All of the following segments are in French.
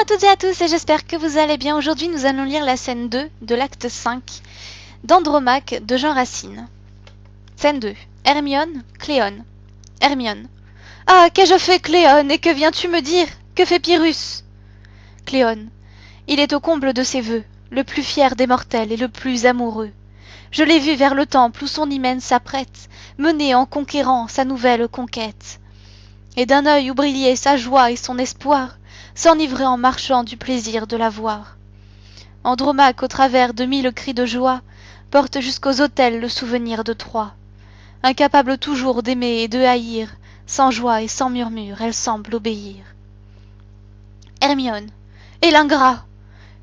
à toutes et à tous et j'espère que vous allez bien. Aujourd'hui nous allons lire la scène 2 de l'acte 5 d'Andromaque de Jean Racine. Scène 2. Hermione, Cléone. Hermione. Ah, qu'ai-je fait, Cléone, et que viens-tu me dire? Que fait Pyrrhus? Cléone. Il est au comble de ses vœux, le plus fier des mortels et le plus amoureux. Je l'ai vu vers le temple où son hymen s'apprête, mener en conquérant sa nouvelle conquête. Et d'un œil où brillaient sa joie et son espoir, s'enivrer en marchant du plaisir de la voir. Andromaque, au travers de 1000 cris de joie, porte jusqu'aux autels le souvenir de Troie. Incapable toujours d'aimer et de haïr, sans joie et sans murmure, elle semble obéir. Hermione. Et l'ingrat!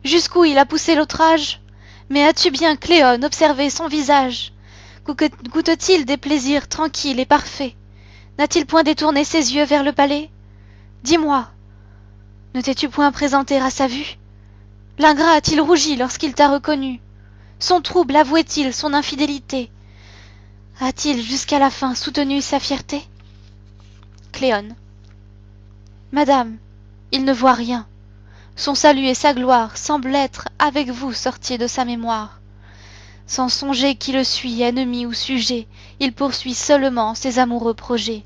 Jusqu'où il a poussé l'outrage? Mais as-tu bien, Cléone, observé son visage? Goûte-t-il des plaisirs tranquilles et parfaits? N'a-t-il point détourné ses yeux vers le palais? Dis-moi, ne t'es-tu point présenté à sa vue? L'ingrat a-t-il rougi lorsqu'il t'a reconnu? Son trouble avouait-il son infidélité? A-t-il jusqu'à la fin soutenu sa fierté? Cléone. Madame, il ne voit rien. Son salut et sa gloire semblent être avec vous sortis de sa mémoire. Sans songer qui le suit, ennemi ou sujet, il poursuit seulement ses amoureux projets.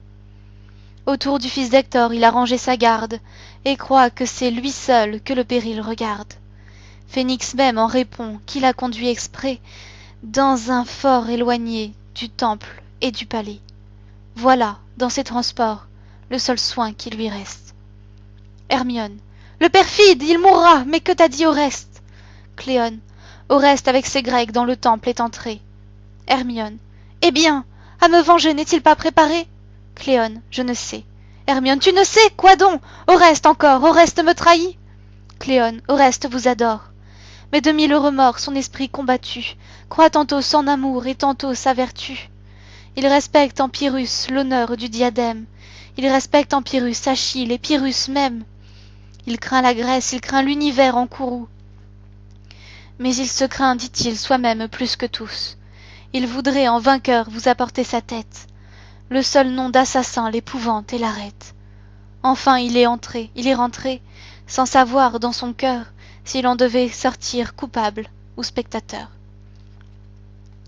Autour du fils d'Hector il a rangé sa garde, et croit que c'est lui seul que le péril regarde. Phénix même en répond qu'il a conduit exprès dans un fort éloigné du temple et du palais. Voilà, dans ses transports, le seul soin qui lui reste. Hermione. Le perfide, il mourra, mais que t'as dit Oreste? Cléone. Oreste avec ses Grecs dans le temple est entré. Hermione. Eh bien, à me venger n'est-il pas préparé? Cléone. Je ne sais. Hermione. Tu ne sais, quoi donc? Oreste encore, Oreste me trahit. Cléone. Oreste vous adore. Mais de 1000 remords son esprit combattu croit tantôt son amour et tantôt sa vertu. Il respecte en Pyrrhus l'honneur du diadème. Il respecte en Pyrrhus Achille et Pyrrhus même. Il craint la Grèce, il craint l'univers en courroux. Mais il se craint, dit-il, soi-même plus que tous. Il voudrait en vainqueur vous apporter sa tête. Le seul nom d'assassin l'épouvante et l'arrête. Enfin il est rentré, sans savoir dans son cœur s'il en devait sortir coupable ou spectateur.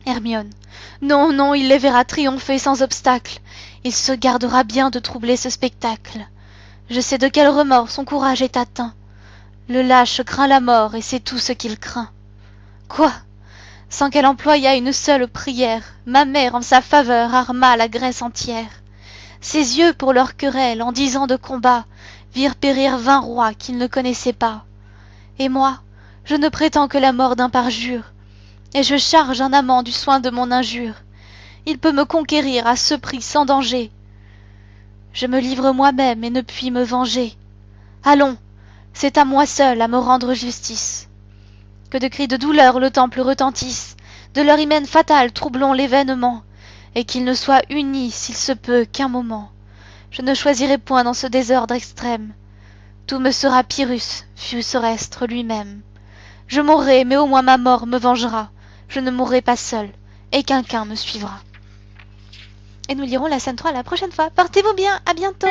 Hermione. Non, non, il les verra triompher sans obstacle. Il se gardera bien de troubler ce spectacle. Je sais de quel remords son courage est atteint. Le lâche craint la mort et c'est tout ce qu'il craint. Quoi? Sans qu'elle employât une seule prière, ma mère en sa faveur arma la Grèce entière. Ses yeux pour leur querelle, en 10 ans de combat, virent périr 20 rois qu'ils ne connaissaient pas. Et moi, je ne prétends que la mort d'un parjure, et je charge un amant du soin de mon injure. Il peut me conquérir à ce prix sans danger. Je me livre moi-même et ne puis me venger. Allons, c'est à moi seul à me rendre justice. Que de cris de douleur le temple retentisse, de leur hymen fatal troublons l'événement, et qu'ils ne soient unis s'il se peut qu'un moment. Je ne choisirai point dans ce désordre extrême. Tout me sera Pyrrhus, fût-ce Oreste lui-même. Je mourrai, mais au moins ma mort me vengera. Je ne mourrai pas seul, et quelqu'un me suivra. Et nous lirons la scène 3 la prochaine fois. Portez-vous bien, à bientôt!